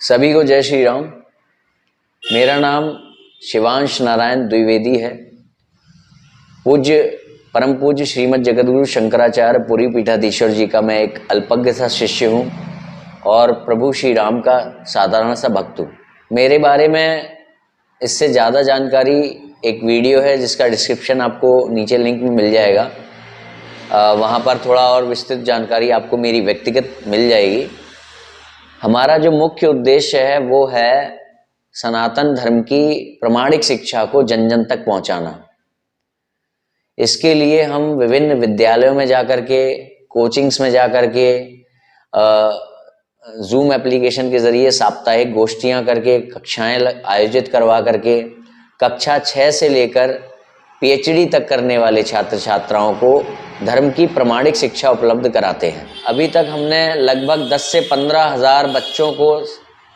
सभी को जय श्री राम। मेरा नाम शिवांश नारायण द्विवेदी है। पूज्य परम पूज्य श्रीमद् जगतगुरु शंकराचार्य पुरी पीठाधीश्वर जी का मैं एक अल्पज्ञ सा शिष्य हूँ और प्रभु श्री राम का साधारण सा भक्त हूँ। मेरे बारे में इससे ज़्यादा जानकारी एक वीडियो है जिसका डिस्क्रिप्शन आपको नीचे लिंक में मिल जाएगा। वहाँ पर थोड़ा और विस्तृत जानकारी आपको मेरी व्यक्तिगत मिल जाएगी। हमारा जो मुख्य उद्देश्य है वो है सनातन धर्म की प्रमाणिक शिक्षा को जन जन तक पहुंचाना। इसके लिए हम विभिन्न विद्यालयों में जाकर के, कोचिंग्स में जाकर के, जूम एप्लीकेशन के ज़रिए साप्ताहिक गोष्ठियां करके, कक्षाएं आयोजित करवा करके कक्षा 6 से लेकर पीएचडी तक करने वाले छात्र छात्राओं को धर्म की प्रमाणिक शिक्षा उपलब्ध कराते हैं। अभी तक हमने लगभग 10 से 15 हज़ार बच्चों को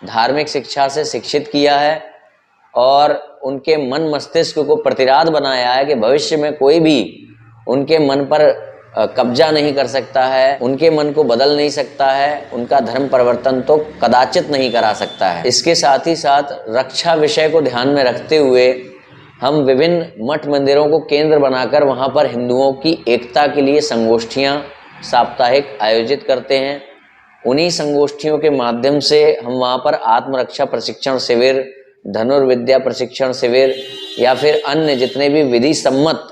धार्मिक शिक्षा से शिक्षित किया है और उनके मन मस्तिष्क को प्रतिराध बनाया है कि भविष्य में कोई भी उनके मन पर कब्जा नहीं कर सकता है, उनके मन को बदल नहीं सकता है, उनका धर्म परिवर्तन तो कदाचित नहीं करा सकता है। इसके साथ ही साथ रक्षा विषय को ध्यान में रखते हुए हम विभिन्न मठ मंदिरों को केंद्र बनाकर वहाँ पर हिंदुओं की एकता के लिए संगोष्ठियाँ साप्ताहिक आयोजित करते हैं। उन्हीं संगोष्ठियों के माध्यम से हम वहाँ पर आत्मरक्षा प्रशिक्षण शिविर, धनुर्विद्या प्रशिक्षण शिविर या फिर अन्य जितने भी विधि सम्मत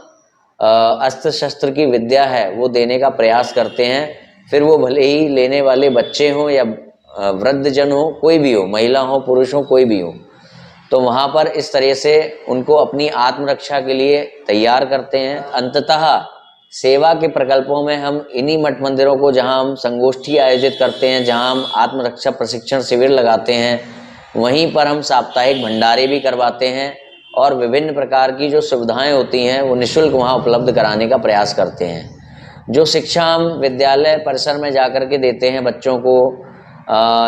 अस्त्र शस्त्र की विद्या है वो देने का प्रयास करते हैं। फिर वो भले ही लेने वाले बच्चे हों या वृद्धजन हो, कोई भी हो, महिला हो, पुरुष हो, कोई भी हो, तो वहाँ पर इस तरह से उनको अपनी आत्मरक्षा के लिए तैयार करते हैं। अंततः सेवा के प्रकल्पों में हम इन्हीं मठ मंदिरों को, जहाँ हम संगोष्ठी आयोजित करते हैं, जहाँ हम आत्मरक्षा प्रशिक्षण शिविर लगाते हैं, वहीं पर हम साप्ताहिक भंडारे भी करवाते हैं और विभिन्न प्रकार की जो सुविधाएं होती हैं वो निःशुल्क वहाँ उपलब्ध कराने का प्रयास करते हैं। जो शिक्षा हम विद्यालय परिसर में जाकर के देते हैं बच्चों को,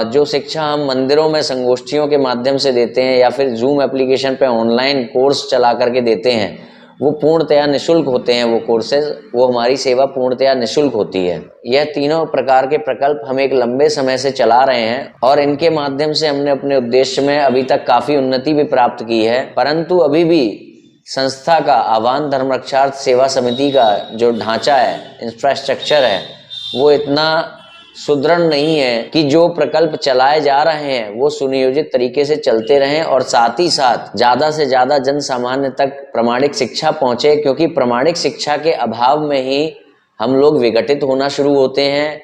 जो शिक्षा हम मंदिरों में संगोष्ठियों के माध्यम से देते हैं या फिर जूम एप्लीकेशन पे ऑनलाइन कोर्स चला करके देते हैं, वो पूर्णतया निःशुल्क होते हैं। वो कोर्सेज, वो हमारी सेवा पूर्णतया निःशुल्क होती है। यह तीनों प्रकार के प्रकल्प हम एक लंबे समय से चला रहे हैं और इनके माध्यम से हमने अपने उद्देश्य में अभी तक काफ़ी उन्नति भी प्राप्त की है। परंतु अभी भी संस्था का, आह्वान धर्मरक्षार्थ सेवा समिति का जो ढांचा है, इंफ्रास्ट्रक्चर है, वो इतना सुदृढ़ नहीं है कि जो प्रकल्प चलाए जा रहे हैं वो सुनियोजित तरीके से चलते रहें और साथ ही साथ ज़्यादा से ज़्यादा जन सामान्य तक प्रमाणिक शिक्षा पहुँचे। क्योंकि प्रमाणिक शिक्षा के अभाव में ही हम लोग विघटित होना शुरू होते हैं,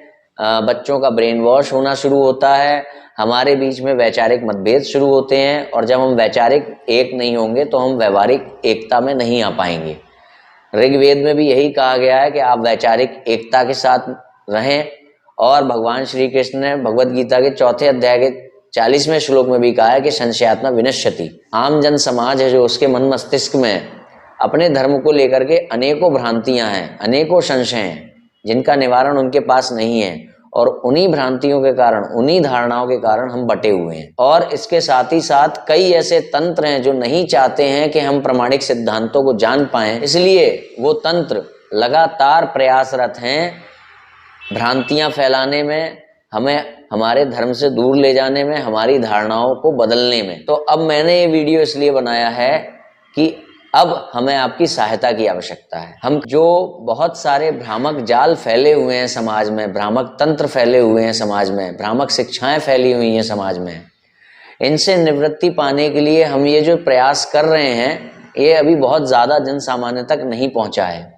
बच्चों का ब्रेन वॉश होना शुरू होता है, हमारे बीच में वैचारिक मतभेद शुरू होते हैं और जब हम वैचारिक एक नहीं होंगे तो हम व्यवहारिक एकता में नहीं आ पाएंगे। ऋग्वेद में भी यही कहा गया है कि आप वैचारिक एकता के साथ रहें और भगवान श्री कृष्ण ने भगवद गीता के 4 अध्याय के 40वें श्लोक में भी कहा है कि संशयात्मा विनश्यति। आम जन समाज है जो उसके मन मस्तिष्क में अपने धर्म को लेकर के अनेकों भ्रांतियां हैं, अनेकों संशय हैं जिनका निवारण उनके पास नहीं है और उन्हीं भ्रांतियों के कारण, उन्हीं धारणाओं के कारण हम बटे हुए हैं। और इसके साथ ही साथ कई ऐसे तंत्र हैं जो नहीं चाहते हैं कि हम प्रमाणिक सिद्धांतों को जान पाएं, इसलिए वो तंत्र लगातार प्रयासरत हैं भ्रांतियां फैलाने में, हमें हमारे धर्म से दूर ले जाने में, हमारी धारणाओं को बदलने में। तो अब मैंने ये वीडियो इसलिए बनाया है कि अब हमें आपकी सहायता की आवश्यकता है। हम जो बहुत सारे भ्रामक जाल फैले हुए हैं समाज में, भ्रामक तंत्र फैले हुए हैं समाज में, भ्रामक शिक्षाएं फैली हुई हैं समाज में, इनसे निवृत्ति पाने के लिए हम ये जो प्रयास कर रहे हैं ये अभी बहुत ज़्यादा जन सामान्य तक नहीं पहुँचा है।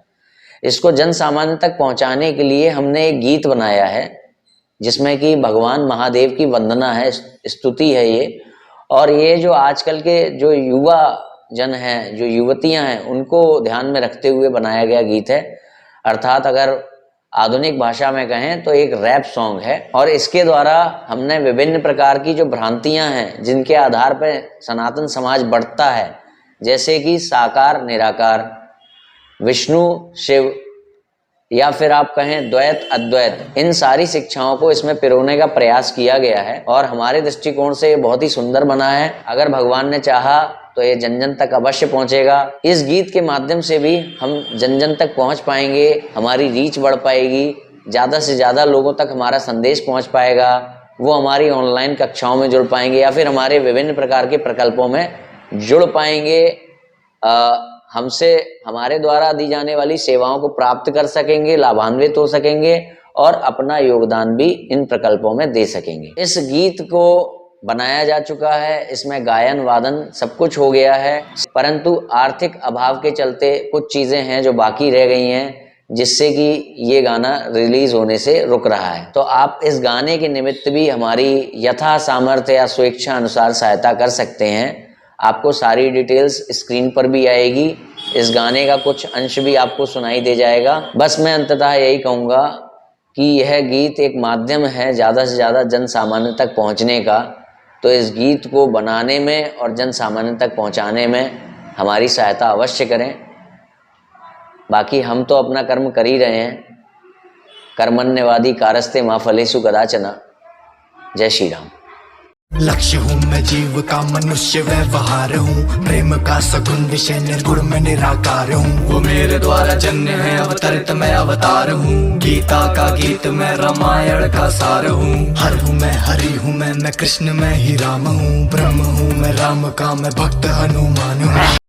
इसको जन सामान्य तक पहुंचाने के लिए हमने एक गीत बनाया है जिसमें कि भगवान महादेव की वंदना है, स्तुति है ये। और ये जो आजकल के जो युवा जन हैं, जो युवतियां हैं, उनको ध्यान में रखते हुए बनाया गया गीत है। अर्थात अगर आधुनिक भाषा में कहें तो एक रैप सॉन्ग है। और इसके द्वारा हमने विभिन्न प्रकार की जो भ्रांतियां हैं जिनके आधार पर सनातन समाज बढ़ता है, जैसे कि साकार निराकार, विष्णु शिव, या फिर आप कहें द्वैत अद्वैत, इन सारी शिक्षाओं को इसमें पिरोने का प्रयास किया गया है और हमारे दृष्टिकोण से ये बहुत ही सुंदर बना है। अगर भगवान ने चाहा तो ये जन जन तक अवश्य पहुंचेगा। इस गीत के माध्यम से भी हम जन जन तक पहुंच पाएंगे, हमारी रीच बढ़ पाएगी, ज़्यादा से ज़्यादा लोगों तक हमारा संदेश पहुंच पाएगा वो हमारी ऑनलाइन कक्षाओं में जुड़ पाएंगे या फिर हमारे विभिन्न प्रकार के प्रकल्पों में जुड़ पाएंगे, हमसे हमारे द्वारा दी जाने वाली सेवाओं को प्राप्त कर सकेंगे, लाभान्वित हो सकेंगे और अपना योगदान भी इन प्रकल्पों में दे सकेंगे। इस गीत को बनाया जा चुका है, इसमें गायन वादन सब कुछ हो गया है, परंतु आर्थिक अभाव के चलते कुछ चीजें हैं जो बाकी रह गई हैं, जिससे कि ये गाना रिलीज होने से रुक रहा है। तो आप इस गाने के निमित्त भी हमारी यथा सामर्थ्य या स्वेच्छा अनुसार सहायता कर सकते हैं। आपको सारी डिटेल्स स्क्रीन पर भी आएगी, इस गाने का कुछ अंश भी आपको सुनाई दे जाएगा। बस मैं अंततः यही कहूँगा कि यह गीत एक माध्यम है ज़्यादा से ज़्यादा जन सामान्य तक पहुँचने का, तो इस गीत को बनाने में और जन सामान्य तक पहुँचाने में हमारी सहायता अवश्य करें। बाकी हम तो अपना कर्म कर ही रहे हैं, कर्मण्यवादी कारस्ते मां फलेषु कदाचन। जय श्री राम। लक्ष्य हूँ मैं जीव का मनुष्य व्यवहार हूँ, प्रेम का सगुण विषय निर्गुण में निराकार हूँ। वो मेरे द्वारा जन्य है अवतरित मैं अवतार हूँ, गीता का गीत मैं रामायण का सार हूँ। हर हूँ मैं हरि हूँ मैं कृष्ण मैं ही राम हूँ, ब्रह्म हूँ मैं राम का मैं भक्त हनुमान हूँ।